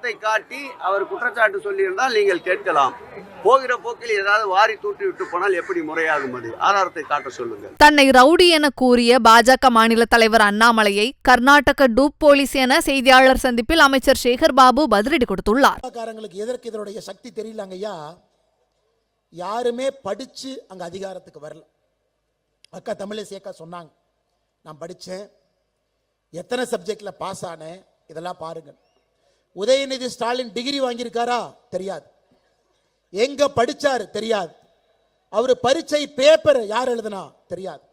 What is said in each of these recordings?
ஆதாரத்தை காட்டி அவர் குற்றச்சாட்டு சொல்லியிருந்தால் நீங்கள் கேட்கலாம். போகிற போக்கில் ஏதாவது வாரி தூட்டி விட்டு போனால் எப்படி முறையாகும்? அது ஆதாரத்தை காட்ட சொல்லுங்கள். தன்னை ரவுடி என கூறிய பாஜக மாநில தலைவர் அண்ணாமலையை கர்நாடக டூப் போலீஸ் என செய்தியாளர் சந்திப்பில் அமைச்சர் சேகர் பாபு பதிலடி கொடுத்துள்ளார். எதற்கு இதனுடைய சக்தி தெரியலங்கய்யா. யாருமே படிச்சு அங்க அதிகாரத்துக்கு வரல. அக்கா தமிழிசைக்கா சொன்னாங்க, நான் படிச்சேன், எத்தனை சப்ஜெக்ட்ல பாஸ் ஆனேன், இதெல்லாம் பாருங்க. உதயநிதி ஸ்டாலின் டிகிரி வாங்கியிருக்காரா? தெரியாது. எங்க படிச்சாரு? தெரியாது. அவரு பரீட்சை பேப்பர் யார் எழுதுனா? தெரியாது.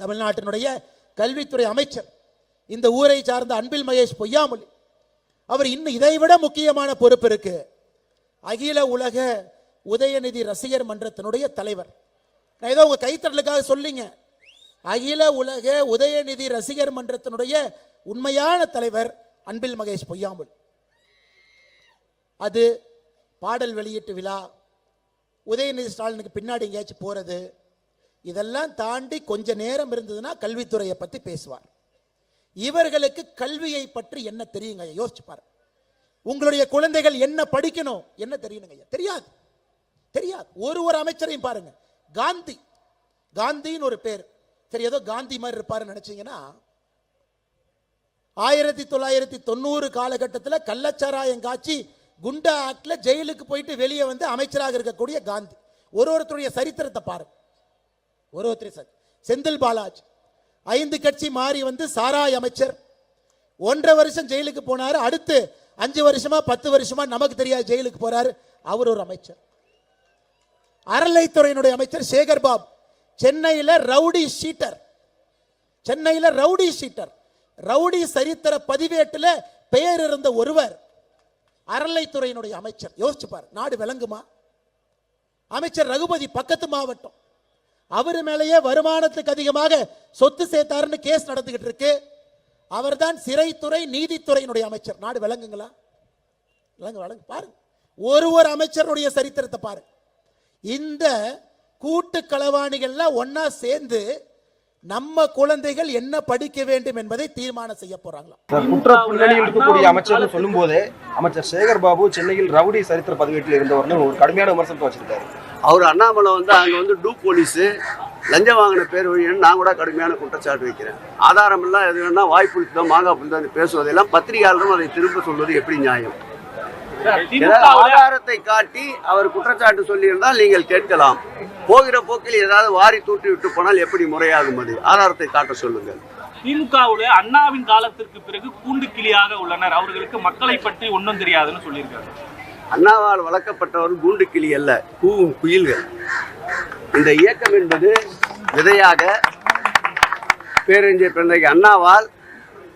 தமிழ்நாட்டினுடைய கல்வித்துறை அமைச்சர் இந்த ஊரை சார்ந்த அன்பில் மகேஷ் பொய்யாமொழி, அவர் இன்னும் இதைவிட முக்கியமான பொறுப்பு இருக்கு. அகில உலக உதயநிதி ரசிகர் மன்றத்தினுடைய தலைவர். நான் ஏதோ உங்க கைத்தறலுக்காக சொல்லிங்க. அகில உலக உதயநிதி ரசிகர் மன்றத்தினுடைய உண்மையான தலைவர் அன்பில் மகேஷ் பொய்யாமொழி. அது பாடல் வெளியீட்டு விழா, உதயநிதி ஸ்டாலினுக்கு பின்னாடி எங்கேயாச்சும் போறது, இதெல்லாம் தாண்டி கொஞ்ச நேரம் இருந்ததுன்னா கல்வித்துறையை பத்தி பேசுவார். இவர்களுக்கு கல்வியை பற்றி என்ன தெரியுங்க? யோசிச்சு பாருங்க. உங்களுடைய குழந்தைகள் என்ன படிக்கணும் என்ன தெரியணுங்க? தெரியாது, தெரியாது. ஒரு அமைச்சரையும் பாருங்க. காந்தி, காந்தின்னு ஒரு பேர், சரி ஏதோ காந்தி மாதிரி இருப்பாருன்னு நினைச்சீங்கன்னா, 1990 காலகட்டத்தில் கள்ளச்சாராயம் காட்சி குண்டா ஆக்ட்ல ஜெயிலுக்கு போயிட்டு வெளியே வந்து அமைச்சராக இருக்கக்கூடிய காந்தி. ஒருத்தருடைய சரித்திரத்தை பாருங்க. ஒருத்தர் செந்தில் பாலாஜி 5 கட்சி மாறி வந்து சாராய் அமைச்சர், 1.5 வருஷம் ஜெயிலுக்கு போனாரு. அடுத்து 5 வருஷமா 10 வருஷமா நமக்கு தெரியாது ஜெயிலுக்கு போறாரு. அவர் ஒரு அமைச்சர். அறநிலைத்துறையினுடைய அமைச்சர் சேகர் பாபு, சென்னையில் ரவுடி ஷீட்டர், சென்னையில் ரவுடி ஷீட்டர், ரவுடி சரித்திர பதிவேட்டில் பெயர் இருந்த ஒருவர் அறநிலைத்துறையினுடைய அமைச்சர். யோசிச்சு பாரு, நாடு விளங்குமா? அமைச்சர் ரகுபதி பக்கத்து மாவட்டம், அவர் மேலேயே வருமானத்துக்கு அதிகமாக சொத்து சேர்த்தாருன்னு கேஸ் நடந்துகிட்டு இருக்கு. அவர் தான் சிறைத்துறை நீதித்துறையினுடைய அமைச்சர். நாடு விளங்குங்களா? விளங்கு பாருங்க. ஒரு அமைச்சருடைய சரித்திரத்தை பாருங்க. இந்த கூட்டு களவாணிகள்லாம் ஒன்னா சேர்ந்து நம்ம குழந்தைகள் என்ன படிக்க வேண்டும் என்பதை தீர்மானம் செய்ய போறாங்களா? குற்ற பின்னணியில் இருக்கக்கூடிய அமைச்சர் சொல்லும் போது அமைச்சர் சேகர் பாபு சென்னையில் ரவுடி சரித்திர பதிவேட்டில் இருந்தவர்னு ஒரு கடுமையான விமர்சனத்தை வச்சிருக்காரு. அவர் அண்ணாமலை வந்து அங்க வந்து டூப் போலீஸ் லஞ்சம் வாங்கின பேர் வழின்னு நான் கூட கடுமையான குற்றச்சாட்டு வைக்கிறேன். ஆதாரம் எல்லாம் எது வேணா வாய்ப்பு மாங்காய் புல் பேசுவதெல்லாம் பத்திரிகையாளரும் அதை திரும்ப சொல்வது எப்படி நியாயம்? ஆதாரத்தை காட்டி அவர் குற்றச்சாட்டு சொல்லியிருந்தால் நீங்கள் கேட்கலாம். போகிற போக்கில் ஏதாவது வாரி தூட்டி விட்டு போனால் எப்படி முறையாகும்? அது ஆதாரத்தை காட்ட சொல்லுங்கள். திமுகவுல அண்ணாவின் காலத்திற்கு பிறகு கூண்டு கிளியாக உள்ளனர், அவர்களுக்கு மக்களை பற்றி ஒன்றும் தெரியாதுன்னு சொல்லியிருக்காரு. அண்ணாவால் வளர்க்கப்பட்டவர் கூண்டு கிளி அல்ல, கூவும் குயில்கள். இந்த இயக்கம் என்பது விதையாக பேரறிஞர் பிறந்தகை அண்ணாவால்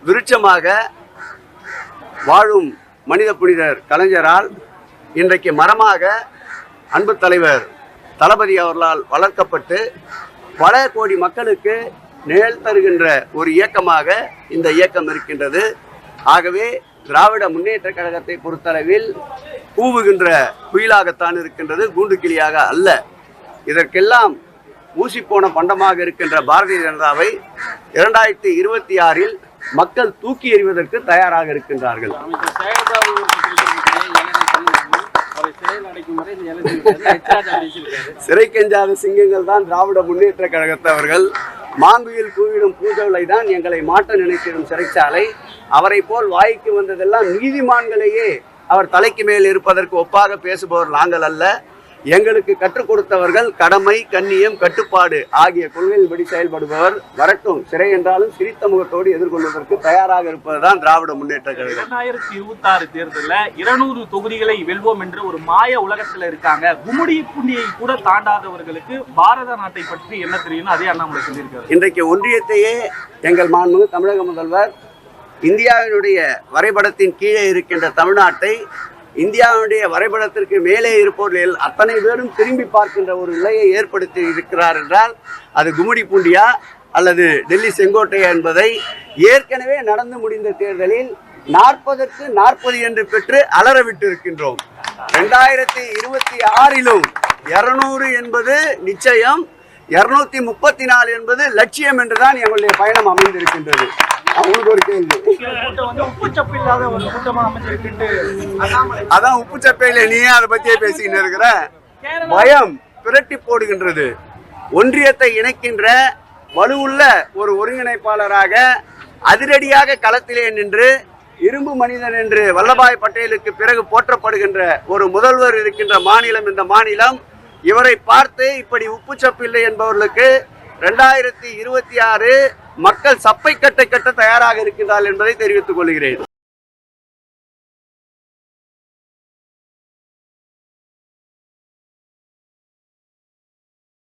விருட்சமாக வாழும் மனித புனிதர் கலைஞரால் இன்றைக்கு மரமாக அன்பு தலைவர் தளபதி அவர்களால் வளர்க்கப்பட்டு பல கோடி மக்களுக்கு நிழல் தருகின்ற ஒரு இயக்கமாக இந்த இயக்கம் இருக்கின்றது. ஆகவே திராவிட முன்னேற்ற கழகத்தை பொறுத்தளவில் கூவுகின்ற குயிலாகத்தான் இருக்கின்றது, கூண்டு கிளியாக அல்ல. இதற்கெல்லாம் ஊசிப்போன பண்டமாக இருக்கின்ற பாரதிய ஜனதாவை 2026 மக்கள் தூக்கி எறிவதற்கு தயாராக இருக்கின்றார்கள். சிறை கெஞ்சாத சிங்கங்கள் தான் திராவிட முன்னேற்ற கழகத்தவர்கள். மாங்குயில் கூவிடும் பூஜைகளை தான் எங்களை மாற்ற நினைக்கிடும் சிறைச்சாலை. அவரை போல் வாய்க்கு வந்ததெல்லாம் நீதிமான்களையே அவர் தலைக்கு மேல் இருப்பதற்கு ஒப்பாக பேசுபவர் நாங்கள் அல்ல. எங்களுக்கு கற்றுக் கொடுத்தவர்கள் கடமை, கண்ணியம், கட்டுப்பாடு ஆகிய கொள்கையின்படி செயல்படுபவர். வரட்டும், சிறை என்றாலும் சிரித்த முகத்தோடு எதிர்கொள்வதற்கு தயாராக இருப்பதுதான் திராவிட முன்னேற்ற கழகம். 2026 தேர்தலில் 200 தொகுதிகளை வெல்வோம் என்று ஒரு மாய உலகத்தில் இருக்காங்க. கும்முடி பூண்டியை கூட தாண்டாதவர்களுக்கு பாரத நாட்டை பற்றி என்ன தெரியும்? அதே அண்ணாமலை சொல்லியிருக்காரு. இன்றைக்கு ஒன்றியத்தையே எங்கள் மாண்புமிகு தமிழக முதல்வர் இந்தியாவினுடைய வரைபடத்தின் கீழே இருக்கின்ற தமிழ்நாட்டை இந்தியாவுடைய வரைபடத்திற்கு மேலே இருப்பவர்கள் அத்தனை பேரும் திரும்பி பார்க்கின்ற ஒரு நிலையை ஏற்படுத்தி இருக்கிறார் என்றால் அது கும்முடி பூண்டியா அல்லது டெல்லி செங்கோட்டையா என்பதை ஏற்கனவே நடந்து முடிந்த தேர்தலில் 40க்கு 40 என்று பெற்று அலறவிட்டு இருக்கின்றோம். 2026 200 என்பது நிச்சயம். 234 என்பது லட்சியம் என்றுதான் எங்களுடைய பயணம் அமைந்திருக்கின்றது. அவங்களுக்கு ஒரு கேள்வி. அதான் உப்பு சப்பையில நீ அதை பத்தியே பேசிக்கிட்டு இருக்கிற. பயம் பிரட்டி போடுகின்றது. ஒன்றியத்தை இணைக்கின்ற வலுவுள்ள ஒரு ஒருங்கிணைப்பாளராக அதிரடியாக களத்திலே நின்று இரும்பு மனிதன் என்று வல்லபாய் பட்டேலுக்கு பிறகு போற்றப்படுகின்ற ஒரு முதல்வர் இருக்கின்ற மாநிலம் இந்த மாநிலம். இவரை பார்த்து இப்படி உப்புச்சப்பில்லை என்பவர்களுக்கு 2026 மக்கள் சப்பை கட்டை கட்ட தயாராக இருக்கின்றார்கள் என்பதை தெரிவித்துக் கொள்கிறேன்.